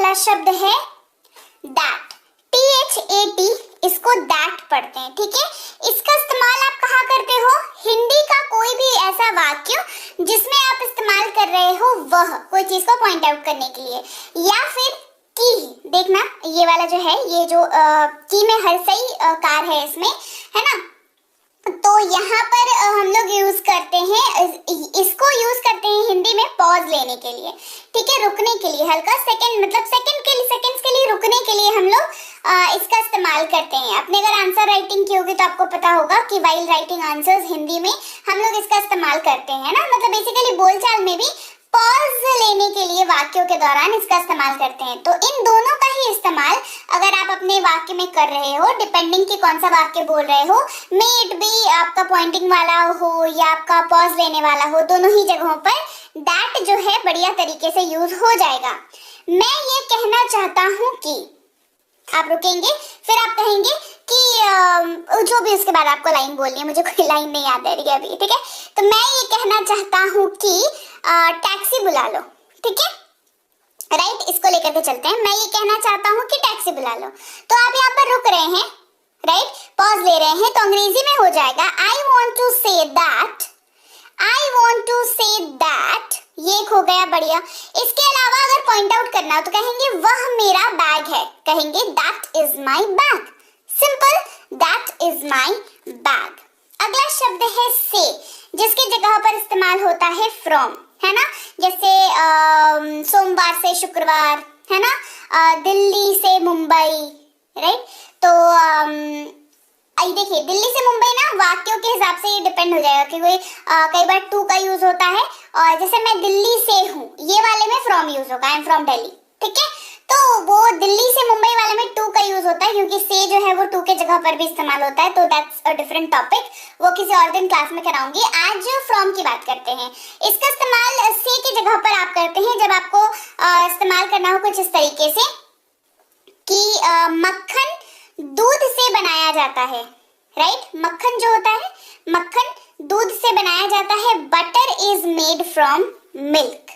अगला शब्द है दैट। THAT, इसको दैट पढ़ते हैं, ठीक है। इसका इस्तेमाल आप कहाँ करते हो? हिंदी का कोई भी ऐसा वाक्य जिसमें आप इस्तेमाल कर रहे हो वह कोई चीज को पॉइंट आउट करने के लिए, या फिर की। देखना ये वाला जो है, ये जो की में हर सही कार है इसमें, है ना। तो यहाँ पर हम लोग यूज करते हैं, इसको यूज करते हैं हिंदी में पॉज लेने के लिए, ठीक है, रुकने के लिए, हल्का सेकंड मतलब सेकंड्स के लिए रुकने के लिए हम लोग इसका इस्तेमाल करते हैं। आपने अगर आंसर राइटिंग की होगी तो आपको पता होगा कि वाइल राइटिंग आंसर्स हिंदी में हम लोग इसका इस्तेमाल करते हैं ना। मतलब बेसिकली बोलचाल में भी पॉज लेने के लिए वाक्यों के दौरान इसका इस्तेमाल करते हैं। तो इन दोनों का ही इस्तेमाल अगर आप अपने वाक्य में कर रहे हो, डिपेंडिंग कि कौन सा वाक्य बोल रहे हो, मे इट बी आपका पॉइंटिंग वाला हो या आपका पॉज लेने वाला हो, दोनों ही जगहों पर दैट जो है बढ़िया तरीके से यूज हो जाएगा। मैं ये कहना चाहता हूँ कि, आप रुकेंगे, फिर आप कहेंगे कि जो भी उसके बाद आपको लाइन बोलनी है, मुझे कोई लाइन नहीं याद आ रही है अभी, ठीक है। तो मैं ये कहना चाहता हूँ कि टैक्सी बुला लो, ठीक है, राइट। इसको लेकर के चलते हैं। मैं ये कहना चाहता हूँ कि टैक्सी बुला लो। तो आप यहाँ पर रुक रहे हैं, राइट, पॉज ले रहे हैं, तो अंग्रेजी में हो जाएगा I want to say that, I want to say that. ये हो गया, बढ़िया। इसके अलावा अगर पॉइंट आउट करना हो तो कहेंगे वह मेरा बैग है, कहेंगे that is my bag, simple, that is my bag. अगला शब्द है से, जिसकी जगह पर इस्तेमाल होता है फ्रॉम, है ना। जैसे सोमवार से शुक्रवार, है ना, दिल्ली से मुंबई, राइट। तो आई देखिए, दिल्ली से मुंबई ना वाक्यों के हिसाब से ये डिपेंड हो जाएगा कि कोई कई बार टू का यूज होता है, और जैसे मैं दिल्ली से हूँ, ये वाले में फ्रॉम यूज होगा, आई एम फ्रॉम दिल्ली, ठीक है। तो वो दिल्ली से मुंबई वाले में टू का यूज होता है, क्योंकि से जो है वो टू के जगह पर भी इस्तेमाल होता है। तो दैट्स अ डिफरेंट टॉपिक, वो किसी और दिन क्लास में कराऊंगी। आज फ्रॉम की बात करते हैं। इसका इस्तेमाल से की जगह पर आप करते हैं जब आपको इस्तेमाल करना हो कुछ इस तरीके से कि मक्खन दूध से बनाया जाता है, राइट। मक्खन जो होता है, मक्खन दूध से बनाया जाता है। Butter is made from milk,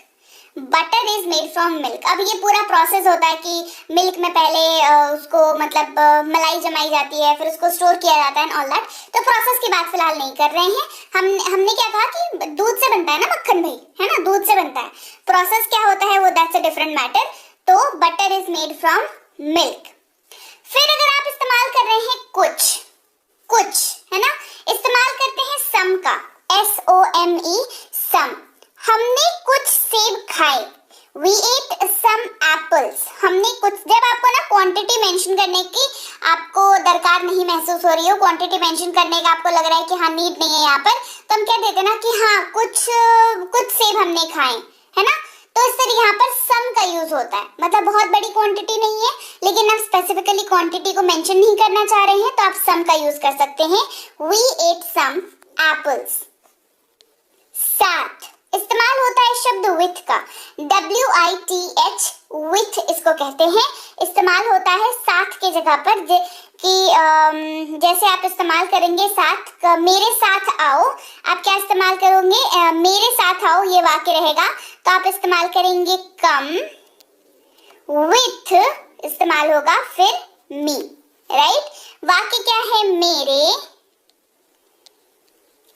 butter is made from milk. अब ये पूरा प्रोसेस होता है कि मिल्क में पहले उसको मतलब मलाई जमाई जाती है, फिर उसको स्टोर किया जाता है, ऑल दैट। तो प्रोसेस की बात फिलहाल नहीं कर रहे हैं। हमने क्या कहा कि दूध से बनता है ना मक्खन भाई, है ना, दूध से बनता है। प्रोसेस क्या होता है वो दैट्स अ डिफरेंट मैटर। तो butter is made from milk. फिर अगर आप इस्तेमाल कर रहे हैं कुछ, है ना, इस्तेमाल करते हैं सम का, SOME, सम। हमने कुछ सेब खाए, we ate some apples। हमने कुछ, जब आपको ना क्वांटिटी मेंशन करने की आपको दरकार नहीं महसूस हो रही हो, क्वांटिटी मेंशन करने का आपको लग रहा है कि हाँ नीड नहीं है यहाँ पर, तो हम क्या देते ना कि हाँ कुछ सेब हमने खाए, है ना। तो इस तरह यहाँ पर सम का यूज होता है, मतलब बहुत बड़ी क्वांटिटी नहीं है, लेकिन आप स्पेसिफिकली क्वांटिटी को मेंशन नहीं करना चाह रहे हैं तो आप सम का यूज कर सकते हैं। We ate some apples। साथ इस्तेमाल होता है शब्द विथ का, WITH, विथ इसको कहते हैं। इस्तेमाल होता है साथ के जगह पर, कि जैसे आप इस्तेमाल करेंगे साथ, मेरे साथ आओ, आप क्या इस्तेमाल करोगे, मेरे साथ आओ ये वाक्य रहेगा, तो आप इस्तेमाल करेंगे कम, विथ इस्तेमाल होगा फिर मी, राइट। वाक्य क्या है, मेरे,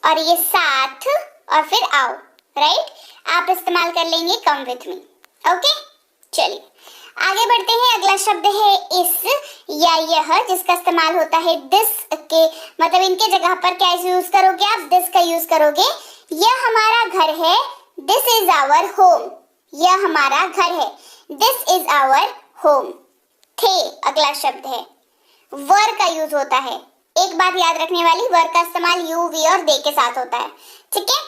और ये साथ, और फिर आओ, राइट। आप इस्तेमाल कर लेंगे कम विथ मी, ओके। चलिए आगे बढ़ते हैं। अगला शब्द है इस या यह, जिसका इस्तेमाल होता है दिस के, मतलब इनके जगह पर क्या यूज करोगे आप, दिस का यूज करोगे। यह हमारा घर है, दिस इज आवर होम। यह हमारा घर है, दिस इज आवर होम। थे अगला शब्द है, वर का यूज होता है। एक बात याद रखने वाली, वर का इस्तेमाल यू, वी और दे के साथ होता है, ठीक है।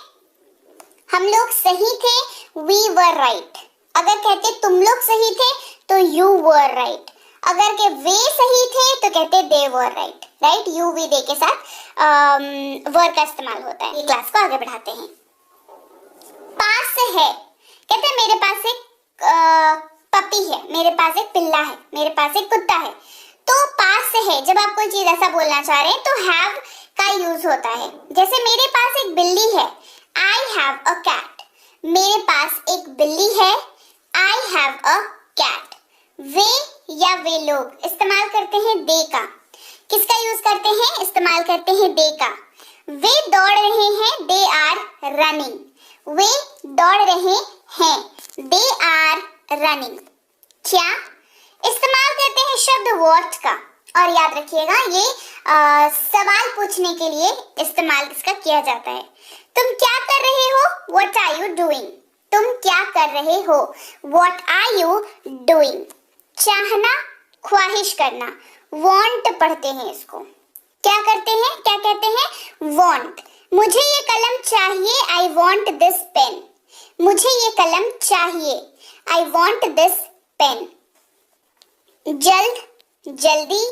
हम लोग सही थे, we were right। अगर कहते तुम लोग सही थे तो you were right। अगर के वे सही थे तो कहते they were right, right. you, we, they के साथ were का इस्तेमाल होता है। ये क्लास को आगे बढ़ाते हैं। पास है, कहते हैं मेरे पास एक पपी है, मेरे पास एक पिल्ला है, मेरे पास एक कुत्ता है। तो पास है, जब आप कोई चीज ऐसा बोलना चाह रहे हैं तो have का यूज होता है। जैसे मेरे पास एक बिल्ली है, I have a cat। मेरे पास एक बिल्ली है, I have a cat। वे लोग इस्तेमाल करते हैं दे का। किसका यूज करते हैं? इस्तेमाल करते हैं दे का। वे दौड़ रहे हैं, दे आर रनिंग। वे दौड़ रहे हैं, दे आर रनिंग। क्या? इस्तेमाल करते हैं शब्द व्हाट का। और याद रखिएगा ये सवाल पूछने के लिए इस्तेमाल इसका किया जाता है। तुम क्या कर रहे हो? What are you doing? तुम क्या कर रहे हो? What are you doing? चाहना, ख्वाहिश करना, want पढ़ते हैं इसको। क्या करते हैं? क्या कहते हैं? Want। मुझे ये कलम चाहिए, I want this pen। मुझे ये कलम चाहिए, I want this pen। जल्द, जल्दी,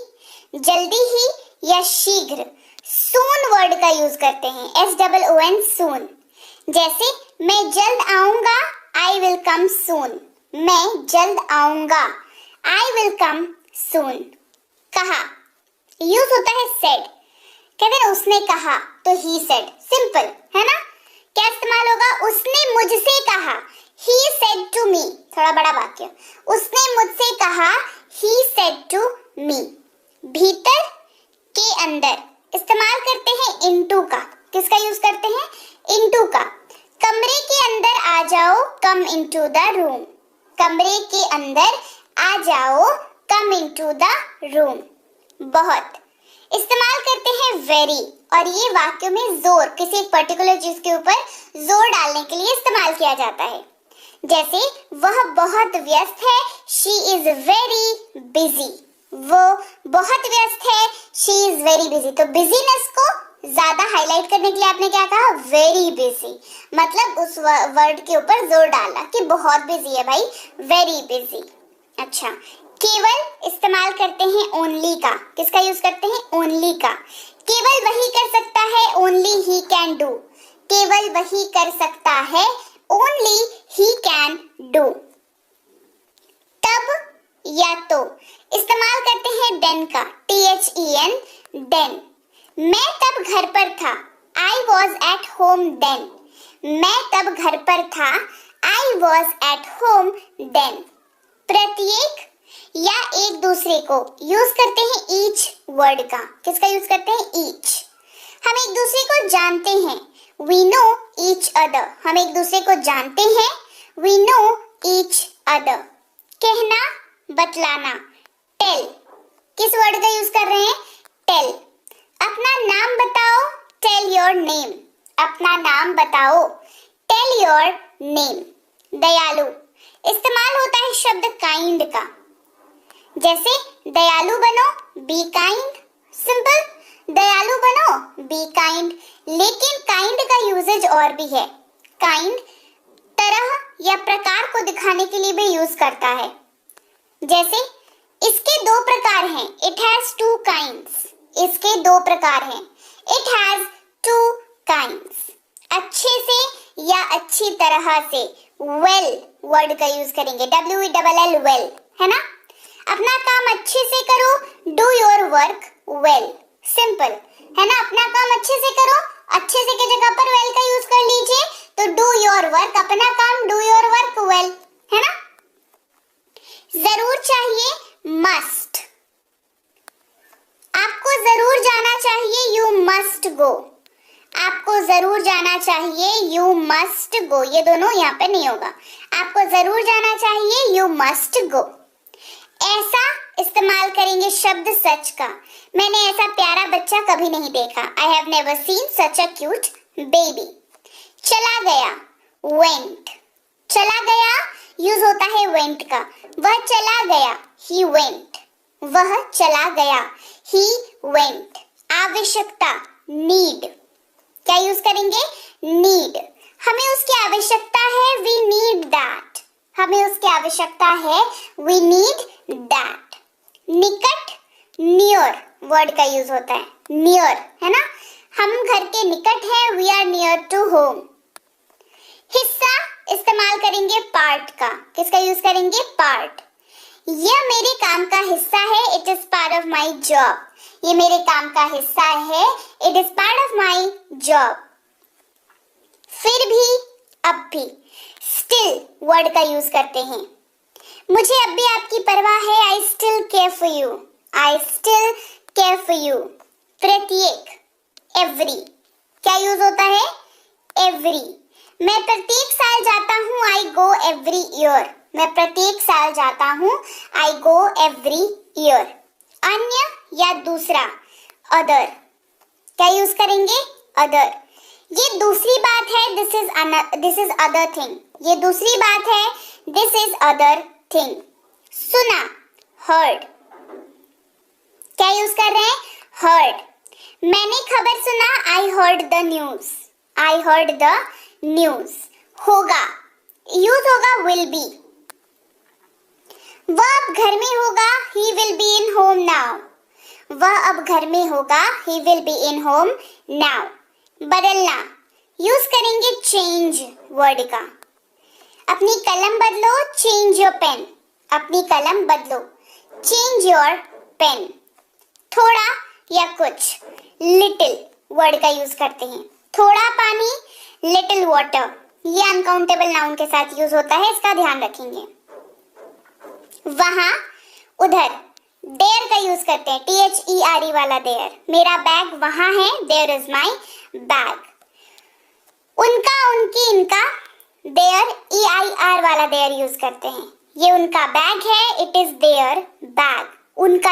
जल्दी ही या शीघ्र, सून वर्ड का यूज करते हैं, SOON सून। जैसे मैं जल्द आऊंगा, I will come soon। मैं जल्द आऊंगा, I will come soon। कहा, यूज होता है said। कहते हैं उसने कहा तो he said। सिंपल है ना? क्या इस्तेमाल होगा? उसने मुझसे कहा, he said to me। थोड़ा बड़ा वाक्य, उसने मुझसे कहा, he said to me। भीतर के अंदर इस्तेमाल करते हैं into का। किसका यूज करते हैं? into का। कमरे के अंदर आ जाओ, come into the room। कमरे के अंदर आ जाओ, come into the room। बहुत इस्तेमाल करते हैं very, और ये वाक्य में जोर, किसी एक पर्टिकुलर चीज के ऊपर जोर डालने के लिए इस्तेमाल किया जाता है। जैसे वह बहुत व्यस्त है, she is very busy। वो बहुत व्यस्त है, she is very busy। तो बिजीनेस को ज्यादा हाईलाइट करने के लिए आपने क्या कहा? Very busy. मतलब उस वर्ड के ऊपर जोर डाला कि बहुत बिजी है भाई, वेरी बिजी। अच्छा, केवल इस्तेमाल करते हैं ओनली का। किसका यूज करते हैं? ओनली का। केवल वही कर सकता है, ओनली ही कैन डू। केवल वही कर सकता है, ओनली ही कैन डू। तब या तो इस्तेमाल करते हैं देन का, THEN देन। मैं तब घर पर था, I was at home then। मैं तब घर पर था, I was at home then। प्रत्येक या एक दूसरे को यूज करते हैं each वर्ड का। किसका यूज करते हैं? each। हम एक दूसरे को जानते हैं, we know each other। हम एक दूसरे को जानते हैं, we know each other। कहना, बतलाना, tell। किस वर्ड का यूज कर रहे हैं? tell। अपना नाम बताओ, tell your name। अपना नाम बताओ, tell your name। दयालु इस्तेमाल होता है शब्द kind का। जैसे दयालु बनो, be kind। सिंपल, दयालु बनो, be kind। लेकिन kind का यूजेज और भी है। kind तरह या प्रकार को दिखाने के लिए भी यूज करता है। जैसे इसके दो प्रकार हैं, it has two kinds। इसके दो प्रकार हैं, it has two kinds। अच्छे से या अच्छी तरह से, well वर्ड का यूज करेंगे, WELL well, है ना? अपना काम अच्छे से करो, do your work well। Simple है ना? अपना काम अच्छे से करो, अच्छे से की जगह पर well का यूज कर लीजिए, तो do your work, अपना काम do your work well, है ना? जरूर चाहिए, must। आपको जरूर जाना चाहिए, you must go। आपको जरूर जाना चाहिए, you must go। ये दोनों यहाँ पे नहीं होगा। आपको जरूर जाना चाहिए, you must go। ऐसा इस्तेमाल करेंगे शब्द सच का। मैंने ऐसा प्यारा बच्चा कभी नहीं देखा, I have never seen such a cute baby। चला गया, went। चला गया यूज होता है went का। वह चला गया, he went। वह चला गया, he went। आवश्यकता, need। क्या यूज करेंगे? need। हमें उसकी आवश्यकता है, we need that। हमें उसकी आवश्यकता है, we need that। निकट, near वर्ड का यूज होता है, near, है ना? हम घर के निकट हैं, we are near to home। हिस्सा इस्तेमाल करेंगे part का। किसका यूज करेंगे? part। यह मेरे काम का हिस्सा है, it is part of my job। ये मेरे काम का हिस्सा है, it is part of my job। फिर भी, अब भी, still वर्ड का यूज करते हैं। मुझे अब भी आपकी परवाह है, I still care for you, I still care for you. प्रत्येक, एवरी, क्या यूज होता है? एवरी। मैं प्रत्येक साल जाता हूँ, आई गो एवरी ईयर, मैं प्रत्येक साल जाता हूँ, आई गो एवरी ईयर। अन्य या दूसरा, अदर, क्या यूज करेंगे? अदर। ये दूसरी बात है, दिस इज अदर थिंग, ये दूसरी बात है, दिस इज अदर थिंग। सुना, हर्ड, क्या यूज कर रहे हैं? हर्ड। मैंने खबर सुना, I heard the news, I heard the news. होगा, यूज होगा विल बी। वह अब घर में होगा, he will be in home now, वह अब घर में होगा, he will be in home now. बदलना, यूज करेंगे चेंज वर्ड का। अपनी कलम बदलो, चेंज योर पेन, अपनी कलम बदलो, चेंज योर पेन। थोड़ा या कुछ, लिटिल वर्ड का यूज करते हैं। थोड़ा पानी, लिटिल वाटर, ये अनकाउंटेबल नाउन के साथ यूज होता है, इसका ध्यान रखेंगे। वहां, उधर, देयर का यूज करते हैं, THERE वाला देयर, मेरा बैग वहां है, देयर इज माई बैग। उनका, उनकी, इनका, देयर, EIR वाला देयर यूज करते हैं, ये उनका बैग है, इट इज देयर बैग, उनका